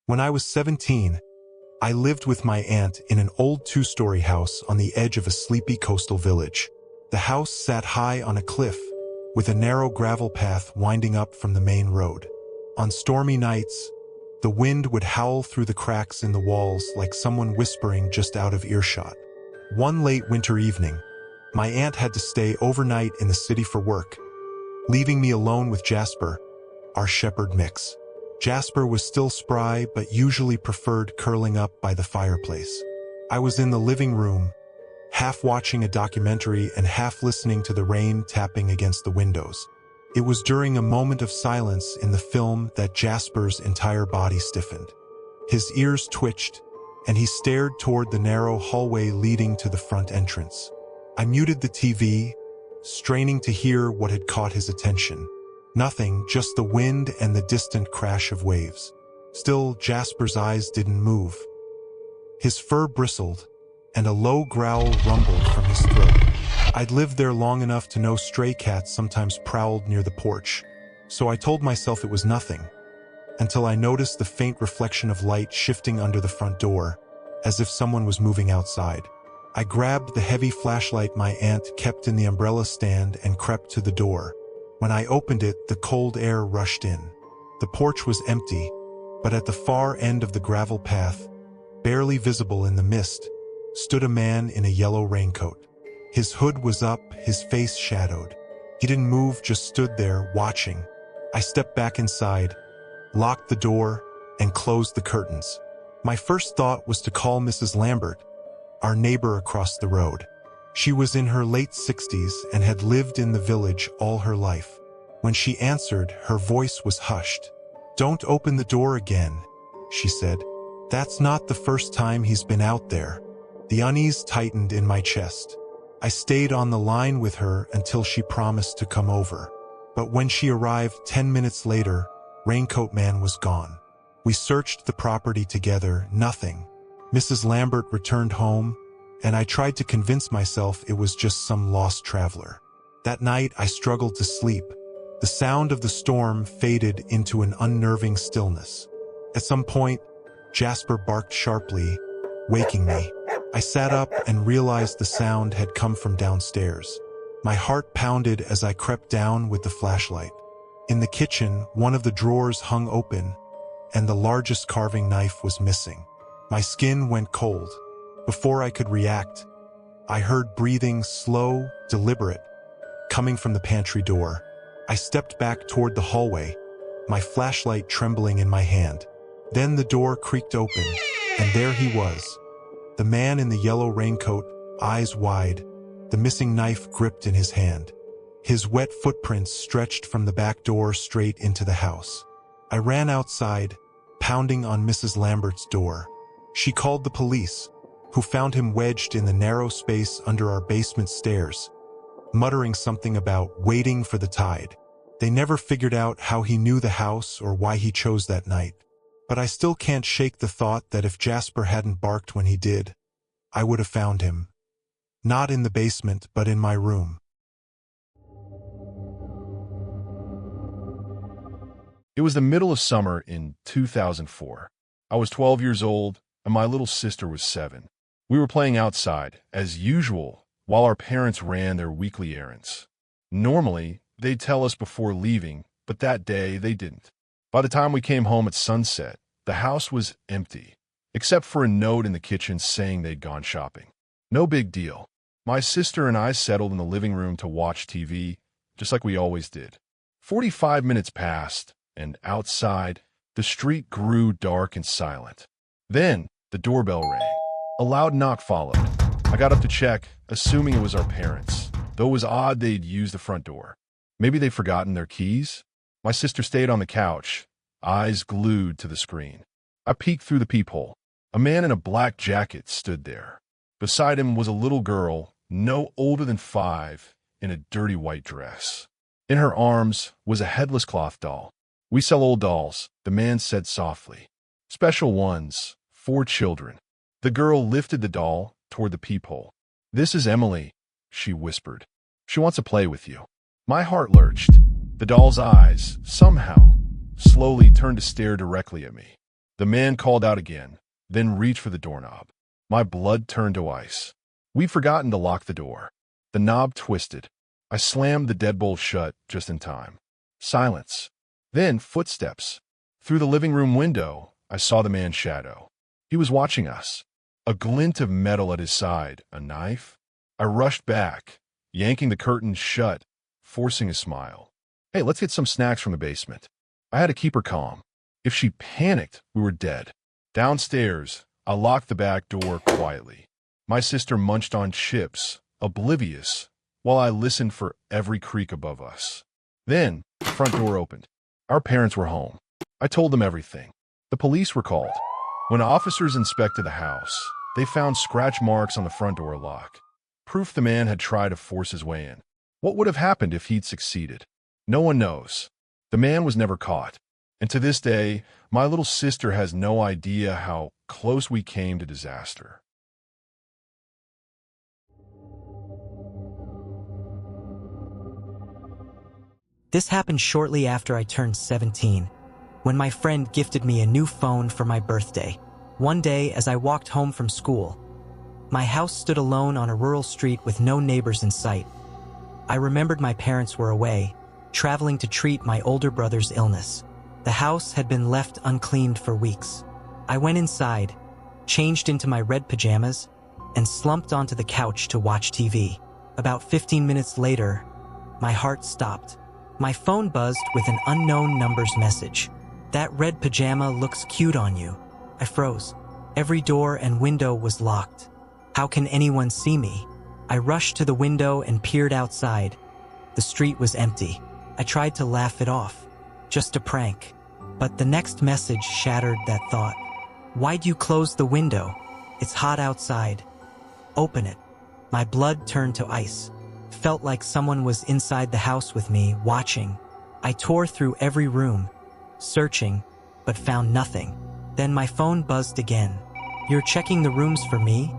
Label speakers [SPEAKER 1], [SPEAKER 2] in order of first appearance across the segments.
[SPEAKER 1] When I was 17, I lived with my aunt in an old two-story house on the edge of a sleepy coastal village. The house sat high on a cliff, with a narrow gravel path winding up from the main road. On stormy nights, the wind would howl through the cracks in the walls like someone whispering just out of earshot. One late winter evening, my aunt had to stay overnight in the city for work, leaving me alone with Jasper, our shepherd mix. Jasper was still spry but usually preferred curling up by the fireplace. I was in the living room, half watching a documentary and half listening to the rain tapping against the windows. It was during a moment of silence in the film that Jasper's entire body stiffened. His ears twitched, and he stared toward the narrow hallway leading to the front entrance. I muted the TV, straining to hear what had caught his attention. Nothing, just the wind and the distant crash of waves. Still, Jasper's eyes didn't move. His fur bristled, and a low growl rumbled from his throat. I'd lived there long enough to know stray cats sometimes prowled near the porch, so I told myself it was nothing, until I noticed the faint reflection of light shifting under the front door, as if someone was moving outside. I grabbed the heavy flashlight my aunt kept in the umbrella stand and crept to the door. When I opened it, the cold air rushed in. The porch was empty, but at the far end of the gravel path, barely visible in the mist, stood a man in a yellow raincoat. His hood was up, his face shadowed. He didn't move, just stood there, watching. I stepped back inside, locked the door, and closed the curtains. My first thought was to call Mrs. Lambert, our neighbor across the road. She was in her late 60s and had lived in the village all her life. When she answered, her voice was hushed. "Don't open the door again," she said. "That's not the first time he's been out there." The unease tightened in my chest. I stayed on the line with her until she promised to come over. But when she arrived 10 minutes later, Raincoat Man was gone. We searched the property together, nothing. Mrs. Lambert returned home, and I tried to convince myself it was just some lost traveler. That night I struggled to sleep. The sound of the storm faded into an unnerving stillness. At some point, Jasper barked sharply, waking me. I sat up and realized the sound had come from downstairs. My heart pounded as I crept down with the flashlight. In the kitchen, one of the drawers hung open, and the largest carving knife was missing. My skin went cold. Before I could react, I heard breathing, slow, deliberate, coming from the pantry door. I stepped back toward the hallway, my flashlight trembling in my hand. Then the door creaked open, and there he was. The man in the yellow raincoat, eyes wide, the missing knife gripped in his hand. His wet footprints stretched from the back door straight into the house. I ran outside, pounding on Mrs. Lambert's door. She called the police, who found him wedged in the narrow space under our basement stairs, muttering something about waiting for the tide. They never figured out how he knew the house or why he chose that night. But I still can't shake the thought that if Jasper hadn't barked when he did, I would have found him. Not in the basement, but in my room.
[SPEAKER 2] It was the middle of summer in 2004. I was 12 years old, and my little sister was 7. We were playing outside, as usual, while our parents ran their weekly errands. Normally, they'd tell us before leaving, but that day they didn't. By the time we came home at sunset, the house was empty, except for a note in the kitchen saying they'd gone shopping. No big deal. My sister and I settled in the living room to watch TV, just like we always did. 45 minutes passed, and outside, the street grew dark and silent. Then, the doorbell rang. A loud knock followed. I got up to check, assuming it was our parents, though it was odd they'd used the front door. Maybe they'd forgotten their keys? My sister stayed on the couch, eyes glued to the screen. I peeked through the peephole. A man in a black jacket stood there. Beside him was a little girl, no older than 5, in a dirty white dress. In her arms was a headless cloth doll. "We sell old dolls," the man said softly. "Special ones, for children." The girl lifted the doll toward the peephole. "This is Emily," she whispered. "She wants to play with you." My heart lurched. The doll's eyes, somehow, slowly turned to stare directly at me. The man called out again, then reached for the doorknob. My blood turned to ice. We'd forgotten to lock the door. The knob twisted. I slammed the deadbolt shut just in time. Silence. Then footsteps. Through the living room window, I saw the man's shadow. He was watching us. A glint of metal at his side, a knife. I rushed back, yanking the curtains shut, forcing a smile. Hey, let's get some snacks from the basement. I had to keep her calm. If she panicked, we were dead. Downstairs, I locked the back door quietly. My sister munched on chips, oblivious, while I listened for every creak above us. Then, the front door opened. Our parents were home. I told them everything. The police were called. When officers inspected the house, they found scratch marks on the front door lock. Proof the man had tried to force his way in. What would have happened if he'd succeeded? No one knows. The man was never caught. And to this day, my little sister has no idea how close we came to disaster.
[SPEAKER 3] This happened shortly after I turned 17, when my friend gifted me a new phone for my birthday. One day, as I walked home from school, my house stood alone on a rural street with no neighbors in sight. I remembered my parents were away, traveling to treat my older brother's illness. The house had been left uncleaned for weeks. I went inside, changed into my red pajamas, and slumped onto the couch to watch TV. About 15 minutes later, my heart stopped. My phone buzzed with an unknown number's message. "That red pajama looks cute on you." I froze. Every door and window was locked. How can anyone see me? I rushed to the window and peered outside. The street was empty. I tried to laugh it off, just a prank. But the next message shattered that thought. "Why'd you close the window? It's hot outside. Open it." My blood turned to ice. Felt like someone was inside the house with me, watching. I tore through every room, searching, but found nothing. Then my phone buzzed again. "You're checking the rooms for me?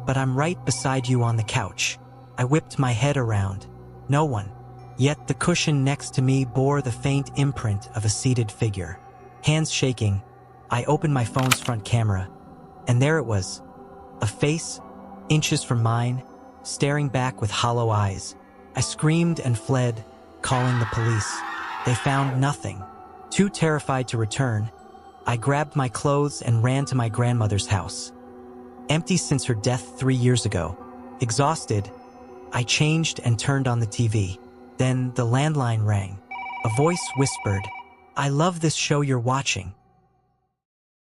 [SPEAKER 3] But I'm right beside you on the couch." I whipped my head around. No one. Yet the cushion next to me bore the faint imprint of a seated figure. Hands shaking, I opened my phone's front camera, and there it was. A face, inches from mine, staring back with hollow eyes. I screamed and fled, calling the police. They found nothing. Too terrified to return, I grabbed my clothes and ran to my grandmother's house. Empty since her death 3 years ago. Exhausted, I changed and turned on the TV. Then the landline rang. A voice whispered, "I love this show you're watching."